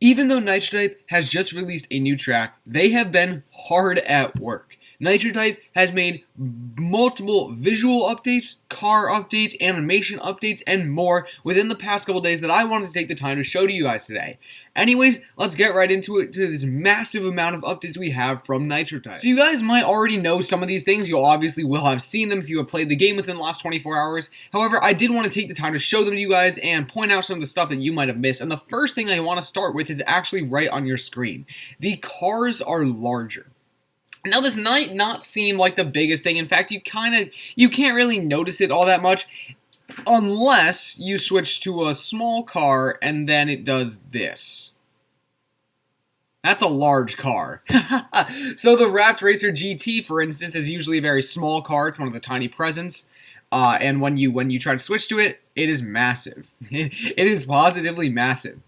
Even though Nitro has just released a new track, they have been hard at work. Nitro has made multiple visual updates, car updates, animation updates, and more within the past couple days that I wanted to take the time to show to you guys today. Anyways, let's get right into it, to this massive amount of updates we have from Nitro. So you guys might already know some of these things. You obviously will have seen them if you have played the game within the last 24 hours. However, I did want to take the time to show them to you guys and point out some of the stuff that you might have missed. And the first thing I want to start with is actually right on your screen. The cars are larger. Now, this might not seem like the biggest thing. In fact, you can't really notice it all that much unless you switch to a small car and then it does this. That's a large car. So the Wrapped Racer GT, for instance, is usually a very small car. It's one of the tiny presents. And when you try to switch to it, it is massive. It is positively massive.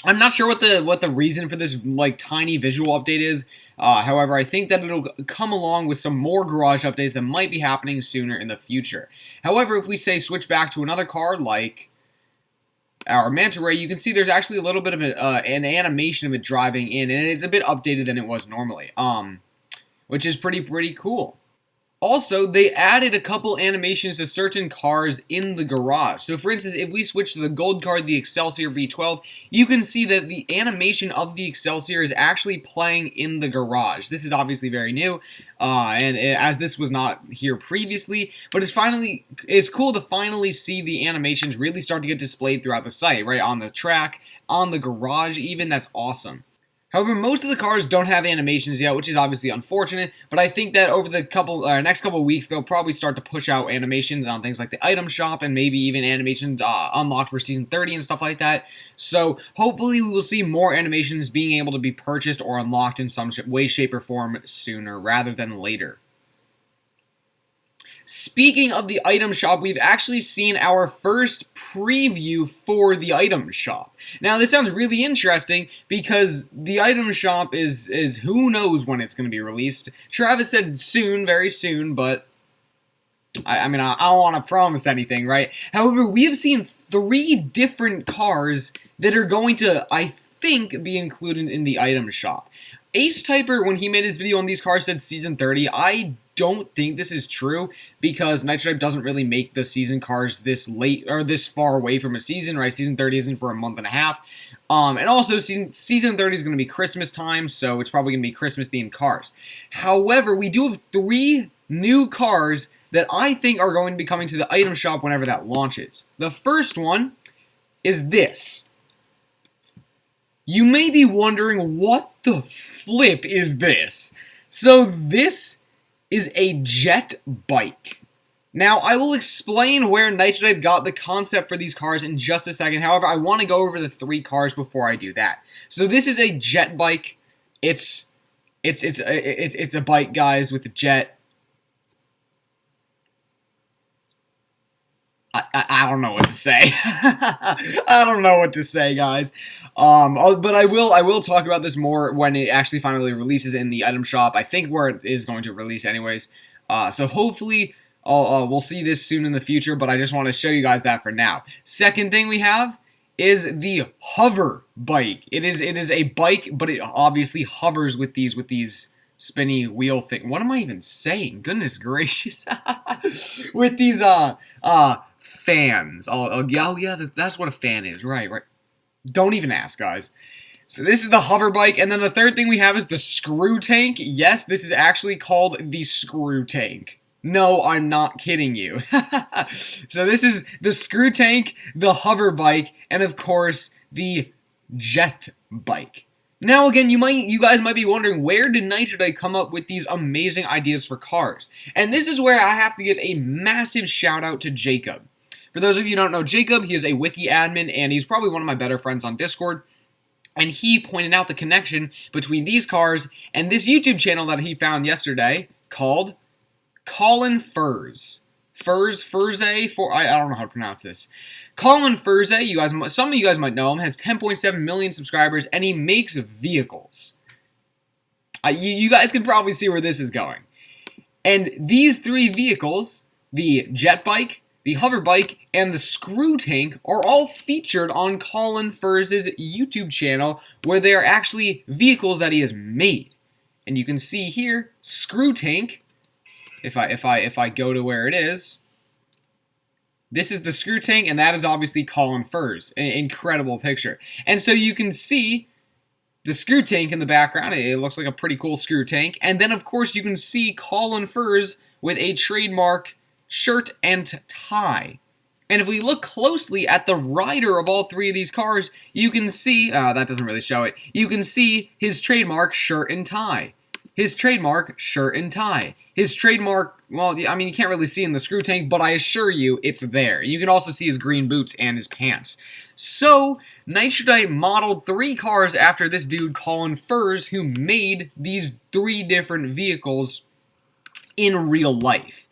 I'm not sure what the reason for this tiny visual update is. However, I think that it'll come along with some more garage updates that might be happening sooner in the future. However, if we say switch back to another car like our Manta Ray, you can see there's actually a little bit of an animation of it driving in, and it's a bit updated than it was normally. Which is pretty cool. Also, they added a couple animations to certain cars in the garage. So, for instance, if we switch to the gold car, the Xcelsior V12, you can see that the animation of the Xcelsior is actually playing in the garage. This is obviously very new, as this was not here previously, but it's cool to finally see the animations really start to get displayed throughout the site, right? On the track, on the garage even. That's awesome. However, most of the cars don't have animations yet, which is obviously unfortunate, but I think that over the next couple weeks, they'll probably start to push out animations on things like the item shop and maybe even animations unlocked for Season 30 and stuff like that. So, hopefully, we will see more animations being able to be purchased or unlocked in some way, shape, or form sooner rather than later. Speaking of the item shop, we've actually seen our first preview for the item shop. Now, this sounds really interesting because the item shop is who knows when it's going to be released. Travis said soon, very soon, but I mean, I don't want to promise anything, right? However, we have seen 3 different cars that are going to, I think, be included in the item shop. Ace Typer, when he made his video on these cars, said Season 30. I don't think this is true because Nitro doesn't really make the season cars this late or this far away from a season, right? Season 30 isn't for a month and a half. And also, season 30 is going to be Christmas time, so it's probably going to be Christmas-themed cars. However, we do have 3 new cars that I think are going to be coming to the item shop whenever that launches. The first one is this. You may be wondering, what the flip is this? So this is a jet bike. Now, I will explain where Nitro got the concept for these cars in just a second. However, I want to go over the 3 cars before I do that. So this is a jet bike. It's a bike, guys, with a jet. I don't know what to say. I don't know what to say, guys. But I will talk about this more when it actually finally releases in the item shop. I think where it is going to release anyways. So hopefully we'll see this soon in the future, but I just want to show you guys that for now. Second thing we have is the hover bike. It is a bike, but it obviously hovers with these spinny wheel thing. What am I even saying? Goodness gracious. With these fans. Oh yeah, that's what a fan is. Right. Don't even ask, guys. So this is the hover bike, and then the third thing we have is the screw tank. Yes, this is actually called the screw tank. No, I'm not kidding you. So this is the screw tank, the hover bike, and of course, the jet bike. Now again, you guys might be wondering, where did Nitro come up with these amazing ideas for cars? And this is where I have to give a massive shout out to Jacob. For those of you who don't know Jacob, he is a wiki admin, and he's probably one of my better friends on Discord. And he pointed out the connection between these cars and this YouTube channel that he found yesterday called Colin Furze. Furze, I don't know how to pronounce this. Colin Furze, some of you guys might know him, has 10.7 million subscribers, and he makes vehicles. You guys can probably see where this is going. And these 3 vehicles, the jet bike, the hover bike, and the screw tank are all featured on Colin Furze's YouTube channel, where they are actually vehicles that he has made. And you can see here, screw tank. If I go to where it is, this is the screw tank, and that is obviously Colin Furze. Incredible picture. And so you can see the screw tank in the background. It looks like a pretty cool screw tank. And then, of course, you can see Colin Furze with a trademark shirt and tie. And if we look closely at the rider of all three of these cars, you can see, that doesn't really show it, you can see his trademark shirt and tie. His trademark shirt and tie. His trademark, well, I mean, you can't really see in the screw tank, but I assure you it's there. You can also see his green boots and his pants. So, Nitro modeled 3 cars after this dude, Colin Furze, who made these 3 different vehicles in real life.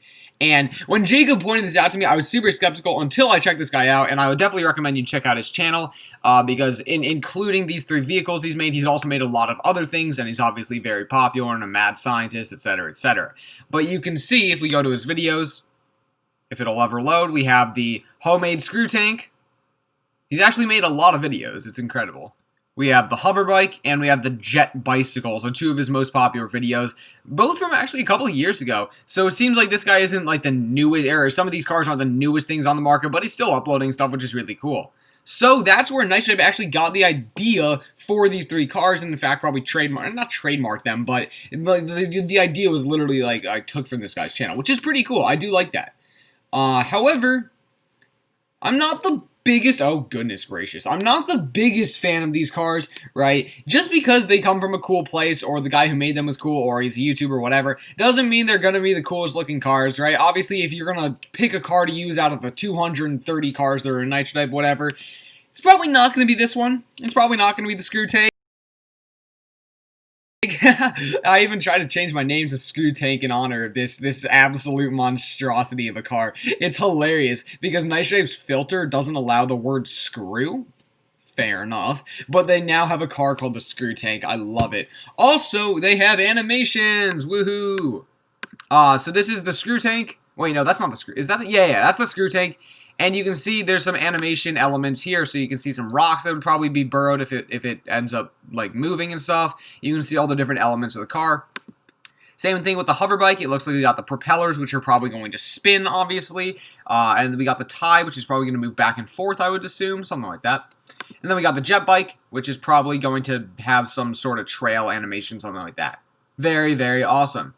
And when Jacob pointed this out to me, I was super skeptical until I checked this guy out, and I would definitely recommend you check out his channel, because including these 3 vehicles he's made, he's also made a lot of other things, and he's obviously very popular and a mad scientist, etc., etc. But you can see, if we go to his videos, if it'll ever load, we have the homemade screw tank. He's actually made a lot of videos. It's incredible. We have the hover bike, and we have the jet bicycle. So 2 of his most popular videos, both from actually a couple of years ago. So it seems like this guy isn't like the newest, or some of these cars aren't the newest things on the market, but he's still uploading stuff, which is really cool. So that's where Nitro actually got the idea for these 3 cars, and in fact probably not trademarked them, but the idea was literally like I took from this guy's channel, which is pretty cool. I do like that. However, I'm not the biggest, oh goodness gracious, I'm not the biggest fan of these cars, right? Just because they come from a cool place, or the guy who made them was cool, or he's a YouTuber or whatever, doesn't mean they're gonna be the coolest looking cars, right? Obviously, if you're gonna pick a car to use out of the 230 cars that are in Nitro type, whatever, it's probably not gonna be this one. It's probably not gonna be the screw tank. I even tried to change my name to Screw Tank in honor of this absolute monstrosity of a car. It's hilarious because Nitro's filter doesn't allow the word screw. Fair enough. But they now have a car called the Screw Tank. I love it. Also, they have animations. Woohoo! So this is the Screw Tank. Wait, no, that's not the screw. Is that the, yeah, that's the Screw Tank. And you can see there's some animation elements here, so you can see some rocks that would probably be burrowed if it ends up like moving and stuff. You can see all the different elements of the car. Same thing with the hover bike. It looks like we got the propellers, which are probably going to spin, obviously. And then we got the tie, which is probably going to move back and forth, I would assume, something like that. And then we got the jet bike, which is probably going to have some sort of trail animation, something like that. Very, very awesome.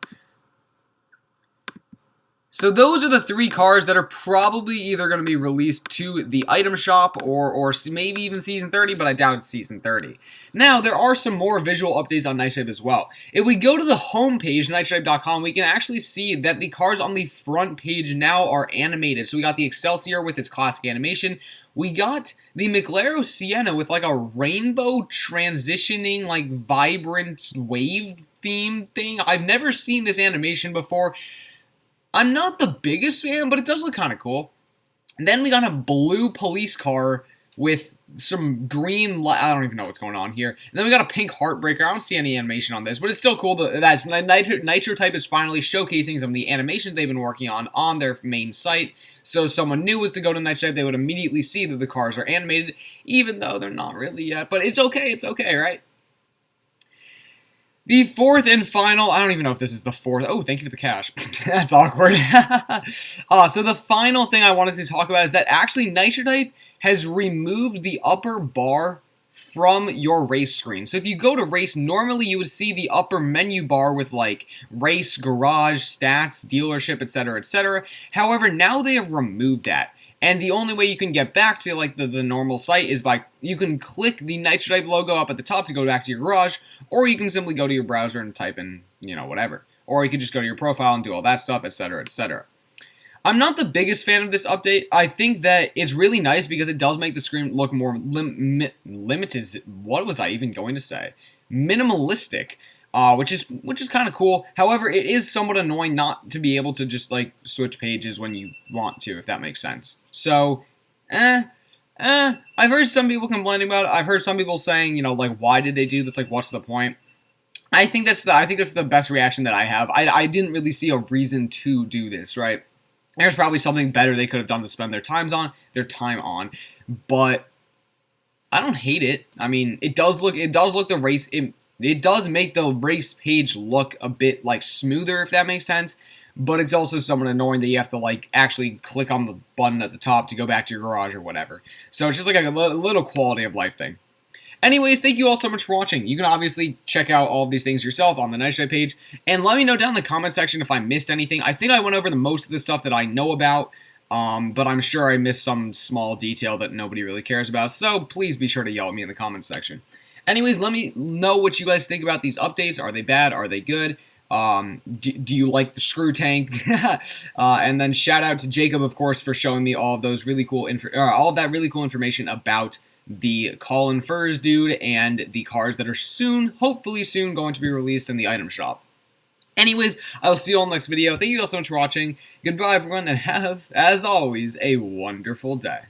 So those are the 3 cars that are probably either going to be released to the item shop or maybe even Season 30, but I doubt it's Season 30. Now, there are some more visual updates on Nitro as well. If we go to the home page, nitrotype.com, we can actually see that the cars on the front page now are animated. So we got the Xcelsior with its classic animation. We got the McLaren Sienna with like a rainbow transitioning, like vibrant wave theme thing. I've never seen this animation before. I'm not the biggest fan, but it does look kind of cool. And then we got a blue police car with some green, I don't even know what's going on here. And then we got a pink heartbreaker. I don't see any animation on this, but it's still cool that Nitro Type is finally showcasing some of the animations they've been working on their main site. So if someone new was to go to Nitro Type, they would immediately see that the cars are animated, even though they're not really yet. But it's okay, right? The 4th and final, I don't even know if this is the 4th. Oh, thank you for the cash. That's awkward. So the final thing I wanted to talk about is that actually Nitro Type has removed the upper bar from your race screen. So if you go to race, normally you would see the upper menu bar with like race, garage, stats, dealership, etc., etc. However, now they have removed that. And the only way you can get back to like the normal site is by, you can click the Nitro Type logo up at the top to go back to your garage, or you can simply go to your browser and type in, whatever. Or you could just go to your profile and do all that stuff, etc., etc. I'm not the biggest fan of this update. I think that it's really nice because it does make the screen look more limited. What was I even going to say? Minimalistic. Which is kind of cool. However, it is somewhat annoying not to be able to just like switch pages when you want to, if that makes sense. So, I've heard some people complaining about it. I've heard some people saying, like, why did they do this? Like, what's the point? I think that's the best reaction that I have. I didn't really see a reason to do this, right? There's probably something better they could have done to spend their time on, but I don't hate it. I mean, it does look the race. It does make the race page look a bit like smoother, if that makes sense. But it's also somewhat annoying that you have to like actually click on the button at the top to go back to your garage or whatever. So it's just like a little quality of life thing. Anyways, thank you all so much for watching. You can obviously check out all of these things yourself on the Nitro page, and let me know down in the comment section if I missed anything. I think I went over the most of the stuff that I know about, but I'm sure I missed some small detail that nobody really cares about, so please be sure to yell at me in the comments section. Anyways, let me know what you guys think about these updates. Are they bad? Are they good? Do you like the screw tank? And then shout out to Jacob, of course, for showing me all of those really cool all of that really cool information about the Colin Furze dude and the cars that are hopefully soon, going to be released in the item shop. Anyways, I'll see you all in the next video. Thank you all so much for watching. Goodbye, everyone, and have, as always, a wonderful day.